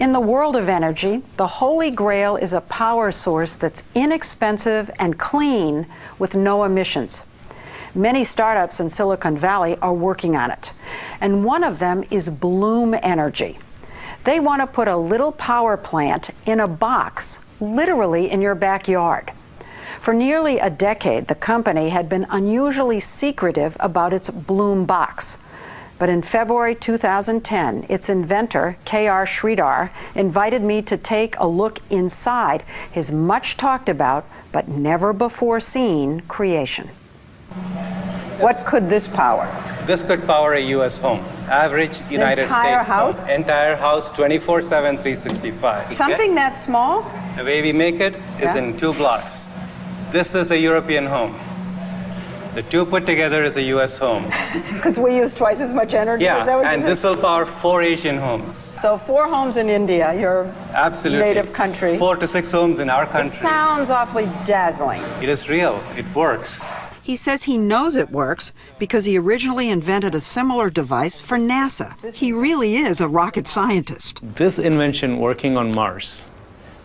In the world of energy, the Holy Grail is a power source that's inexpensive and clean with no emissions. Many startups in Silicon Valley are working on it, and one of them is Bloom Energy. They want to put a little power plant in a box, literally in your backyard. For nearly a decade, the company had been unusually secretive about its Bloom box. But in February 2010, its inventor, K.R. Sridhar, invited me to take a look inside his much talked about but never before seen creation. What could this power? This could power a U.S. home. Average United States house? Home. Entire house, 24/7, 365. Something that small? The way we make it is in 2 blocks. This is a European home. The 2 put together is a U.S. home. Because we use twice as much energy? Yeah, is that what and this will power 4 Asian homes. So 4 homes in India, your native country. 4 to 6 homes in our country. It sounds awfully dazzling. It is real. It works. He says he knows it works because he originally invented a similar device for NASA. He really is a rocket scientist. This invention working on Mars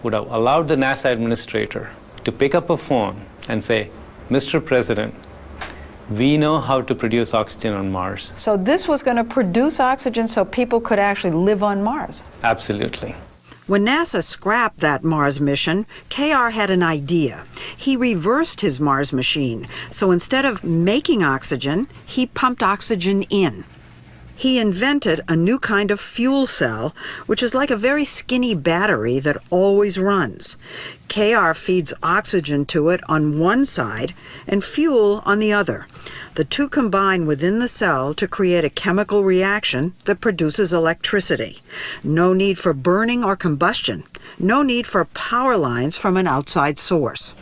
would have allowed the NASA administrator to pick up a phone and say, Mr. President, we know how to produce oxygen on Mars. So this was going to produce oxygen so people could actually live on Mars? Absolutely. When NASA scrapped that Mars mission, K.R. had an idea. He reversed his Mars machine. So instead of making oxygen, he pumped oxygen in. He invented a new kind of fuel cell, which is like a very skinny battery that always runs. K.R. feeds oxygen to it on one side and fuel on the other. The two combine within the cell to create a chemical reaction that produces electricity. No need for burning or combustion. No need for power lines from an outside source.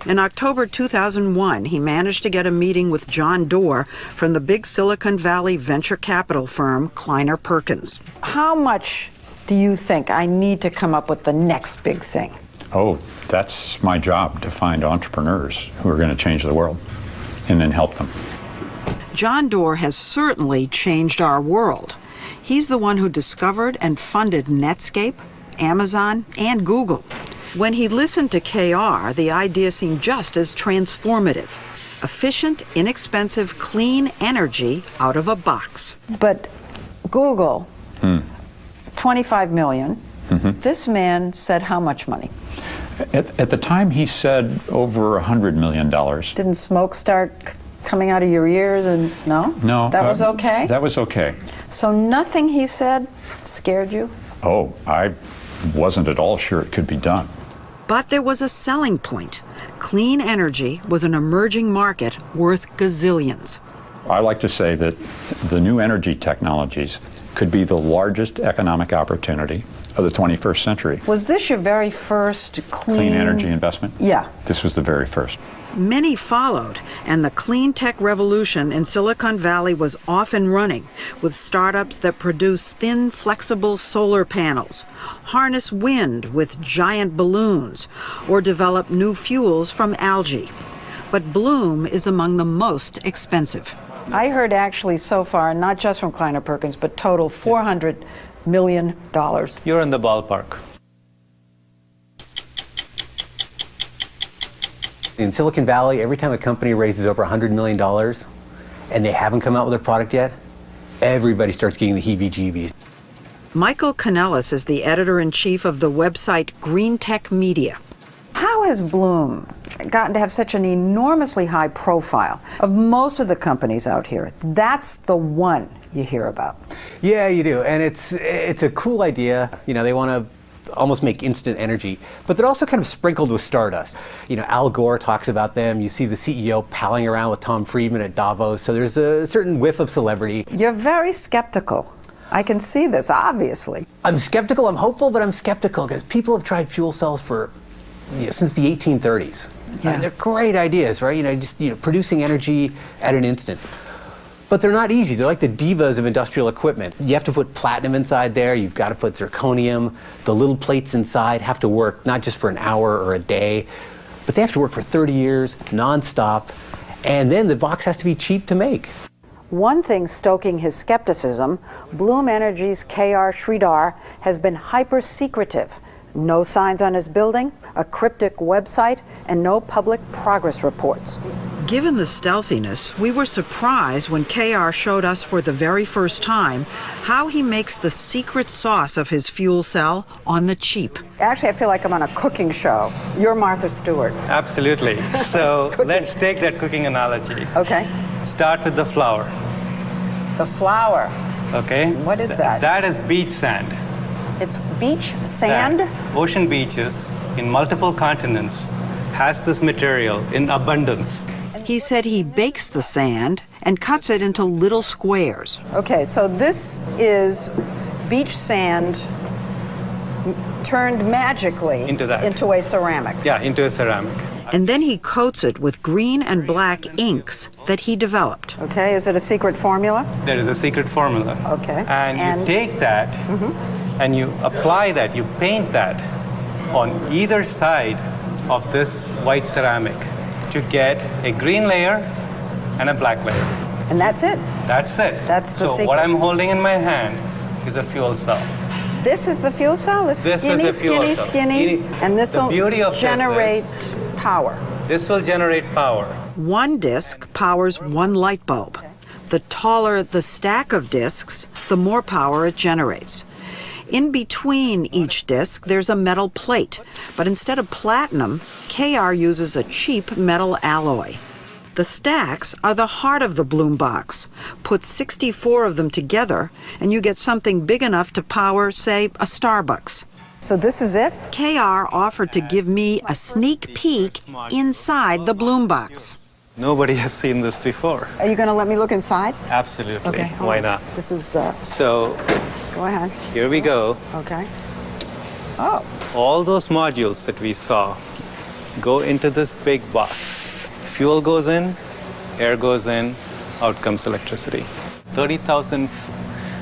In October 2001, he managed to get a meeting with John Doerr from the big Silicon Valley venture capital firm Kleiner Perkins. How much do you think I need to come up with the next big thing? Oh, that's my job, to find entrepreneurs who are going to change the world and then help them. John Doerr has certainly changed our world. He's the one who discovered and funded Netscape, Amazon, and Google. When he listened to K.R., the idea seemed just as transformative. Efficient, inexpensive, clean energy out of a box. But Google, 25 million. This man said how much money? At the time, he said over $100 million. Didn't smoke start coming out of your ears? And no? No. That was okay? That was okay. So nothing he said scared you? Oh, I wasn't at all sure it could be done. But there was a selling point. Clean energy was an emerging market worth gazillions. I like to say that the new energy technologies could be the largest economic opportunity of the 21st century. Was this your very first Clean energy investment? Yeah. This was the very first. Many followed, and the clean tech revolution in Silicon Valley was off and running, with startups that produce thin, flexible solar panels, harness wind with giant balloons, or develop new fuels from algae. But Bloom is among the most expensive. I heard actually so far, not just from Kleiner Perkins, but total $400 million. You're in the ballpark. In Silicon Valley, every time a company raises over $100 million and they haven't come out with a product yet, everybody starts getting the heebie-jeebies. Michael Kanellis is the editor-in-chief of the website Green Tech Media. How has Bloom gotten to have such an enormously high profile? Of most of the companies out here, that's the one you hear about. Yeah, you do, and it's a cool idea. You know, they want to almost make instant energy, but they're also kind of sprinkled with stardust. You know, Al Gore talks about them. You see the CEO palling around with Tom Friedman at Davos, so there's a certain whiff of celebrity. You're very skeptical. I can see this, obviously. I'm skeptical, I'm hopeful, but I'm skeptical because people have tried fuel cells for, since the 1830s. Yeah. And they're great ideas, right? Just producing energy at an instant. But they're not easy. They're like the divas of industrial equipment. You have to put platinum inside there. You've got to put zirconium. The little plates inside have to work not just for an hour or a day, but they have to work for 30 years, nonstop. And then the box has to be cheap to make. One thing stoking his skepticism, Bloom Energy's K.R. Sridhar has been hyper-secretive. No signs on his building, a cryptic website, and no public progress reports. Given the stealthiness, we were surprised when K.R. showed us for the very first time how he makes the secret sauce of his fuel cell on the cheap. Actually, I feel like I'm on a cooking show. You're Martha Stewart. Absolutely. So let's take that cooking analogy. Okay. Start with the flour. The flour. Okay. What is that? That is beach sand. It's beach sand? Ocean beaches in multiple continents has this material in abundance. He said he bakes the sand and cuts it into little squares. Okay, so this is beach sand turned magically into a ceramic. Yeah, into a ceramic. And then he coats it with green and black inks that he developed. Okay, is it a secret formula? There is a secret formula. Okay. And you take that and you apply that, you paint that on either side of this white ceramic to get a green layer and a black layer. And that's it? That's it. That's the secret. So what I'm holding in my hand is a fuel cell. This is the fuel cell? It's this skinny, is a fuel cell. skinny, and this will generate power. This will generate power. One disc powers one light bulb. The taller the stack of discs, the more power it generates. In between each disc, there's a metal plate, but instead of platinum, K.R. uses a cheap metal alloy. The stacks are the heart of the Bloom box. Put 64 of them together, and you get something big enough to power, say, a Starbucks. So this is it? K.R. offered to give me a sneak peek inside the Bloom box. Nobody has seen this before. Are you going to let me look inside? Absolutely. Okay. Why not? This is... So, go ahead. Here we go. Okay. Oh. All those modules that we saw go into this big box. Fuel goes in, air goes in, out comes electricity. 30,000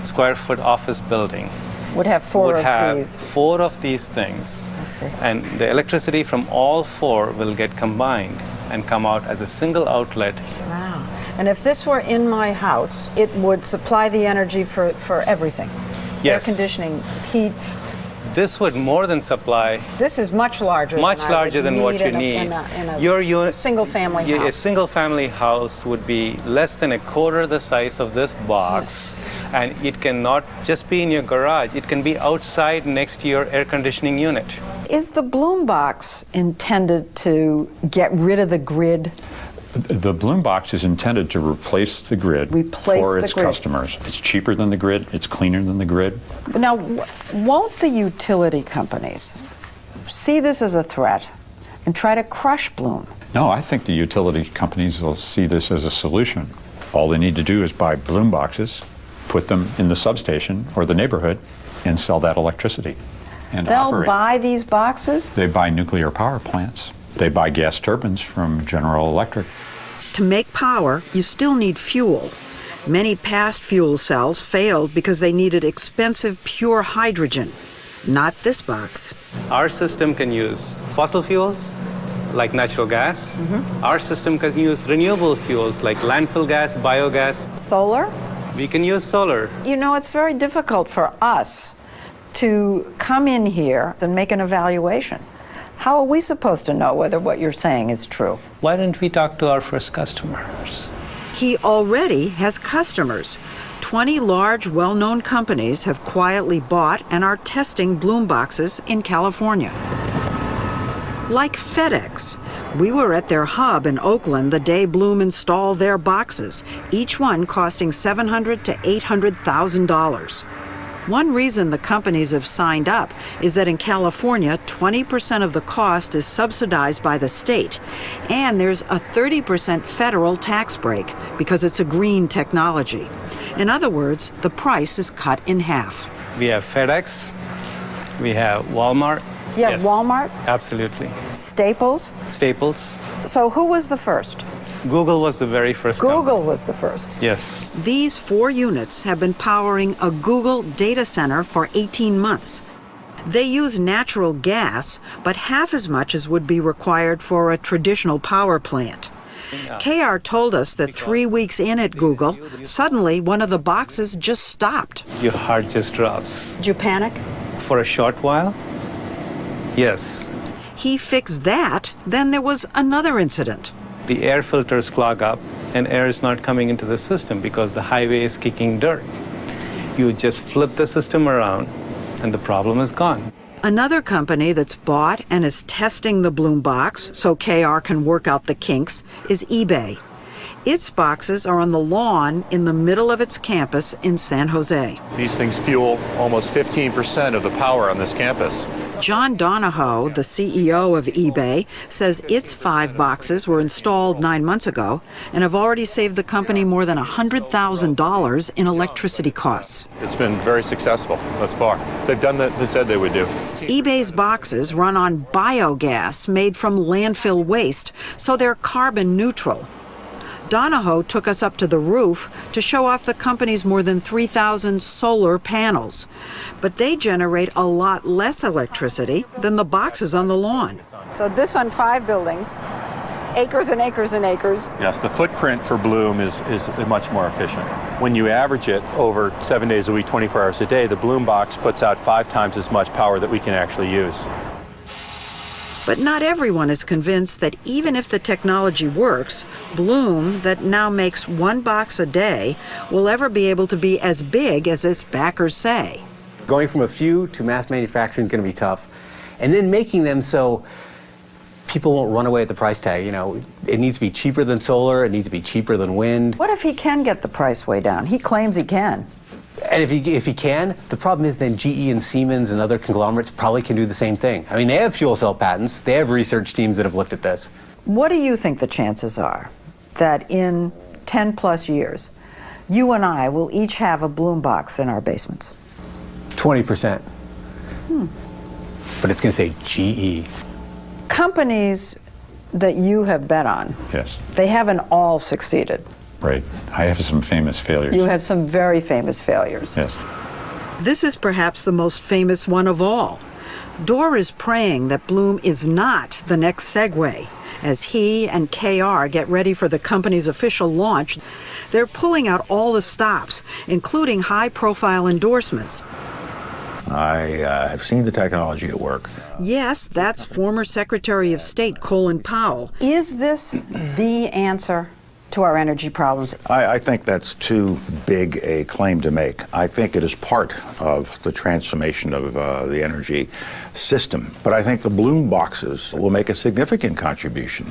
square foot office building would have four of these things. I see. And the electricity from all four will get combined and come out as a single outlet. Wow. And if this were in my house, it would supply the energy for everything. Yes. Air conditioning, heat. This would more than supply. This is much larger. Much larger than what you need. In a your unit, single-family house. A single-family house would be less than a quarter the size of this box, and it cannot just be in your garage. It can be outside next to your air conditioning unit. Is the Bloom box intended to get rid of the grid? The Bloom box is intended to replace the grid for its customers. It's cheaper than the grid. It's cleaner than the grid. Now, won't the utility companies see this as a threat and try to crush Bloom? No, I think the utility companies will see this as a solution. All they need to do is buy Bloom boxes, put them in the substation or the neighborhood, and sell that electricity. And they'll buy these boxes? They buy nuclear power plants. They buy gas turbines from General Electric. To make power, you still need fuel. Many past fuel cells failed because they needed expensive pure hydrogen. Not this box. Our system can use fossil fuels, like natural gas. Our system can use renewable fuels, like landfill gas, biogas. Solar? We can use solar. You know, it's very difficult for us to come in here and make an evaluation. How are we supposed to know whether what you're saying is true? Why don't we talk to our first customers? He already has customers. 20 large, well-known companies have quietly bought and are testing Bloom boxes in California. Like FedEx. We were at their hub in Oakland the day Bloom installed their boxes, each one costing $700,000 to $800,000. One reason the companies have signed up is that in California, 20% of the cost is subsidized by the state, and there's a 30% federal tax break because it's a green technology. In other words, the price is cut in half. We have FedEx, we have Walmart. Yeah, yes. Walmart? Absolutely. Staples? Staples. So who was the first? Google was the very first Google was the first. Yes. These 4 units have been powering a Google data center for 18 months. They use natural gas, but half as much as would be required for a traditional power plant. KR told us that 3 weeks in at Google, suddenly one of the boxes just stopped. Your heart just drops. Did you panic? For a short while, yes. He fixed that, then there was another incident. The air filters clog up and air is not coming into the system because the highway is kicking dirt. You just flip the system around and the problem is gone. Another company that's bought and is testing the Bloom box so KR can work out the kinks is eBay. Its boxes are on the lawn in the middle of its campus in San Jose. These things fuel almost 15% of the power on this campus. John Donahoe, the CEO of eBay, says its 5 boxes were installed 9 months ago and have already saved the company more than $100,000 in electricity costs. It's been very successful thus far. They've done what they said they would do. eBay's boxes run on biogas made from landfill waste, so they're carbon neutral. Donahoe took us up to the roof to show off the company's more than 3,000 solar panels. But they generate a lot less electricity than the boxes on the lawn. So this on 5 buildings, acres and acres and acres. Yes, the footprint for Bloom is much more efficient. When you average it over 7 days a week, 24 hours a day, the Bloom box puts out 5 times as much power that we can actually use. But not everyone is convinced that even if the technology works, Bloom, that now makes 1 box a day, will ever be able to be as big as its backers say. Going from a few to mass manufacturing is going to be tough. And then making them so people won't run away at the price tag. You know, it needs to be cheaper than solar, it needs to be cheaper than wind. What if he can get the price way down? He claims he can. And if he can, the problem is then GE and Siemens and other conglomerates probably can do the same thing. I mean, they have fuel cell patents. They have research teams that have looked at this. What do you think the chances are that in 10 plus years, you and I will each have a Bloom box in our basements? 20%. But it's going to say GE. Companies that you have bet on, Yes. they haven't all succeeded. Right. I have some famous failures. You have some very famous failures. Yes. This is perhaps the most famous one of all. Dorr is praying that Bloom is not the next Segway. As he and KR get ready for the company's official launch, they're pulling out all the stops, including high-profile endorsements. I have seen the technology at work. Yes, that's former Secretary of State Colin Powell. Is this the answer to our energy problems? I think that's too big a claim to make. I think it is part of the transformation of the energy system. But I think the Bloom boxes will make a significant contribution.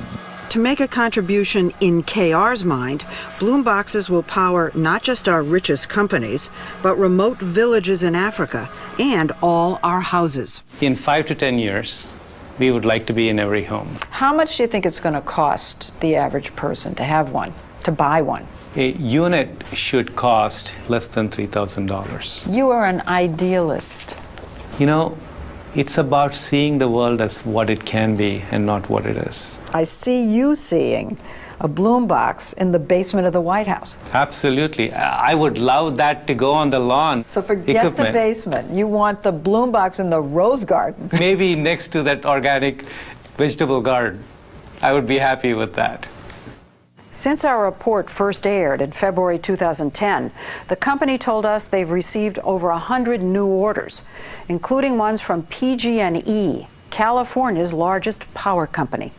To make a contribution in KR's mind, Bloom boxes will power not just our richest companies, but remote villages in Africa and all our houses. In 5 to 10 years, we would like to be in every home. How much do you think it's going to cost the average person to have one, to buy one? A unit should cost less than $3,000. You are an idealist. You know, it's about seeing the world as what it can be and not what it is. I see you seeing a Bloom box in the basement of the White House. Absolutely. I would love that to go on the lawn. So forget the basement. You want the Bloom box in the rose garden. Maybe next to that organic vegetable garden. I would be happy with that. Since our report first aired in February 2010, the company told us they've received over 100 new orders, including ones from PG&E, California's largest power company.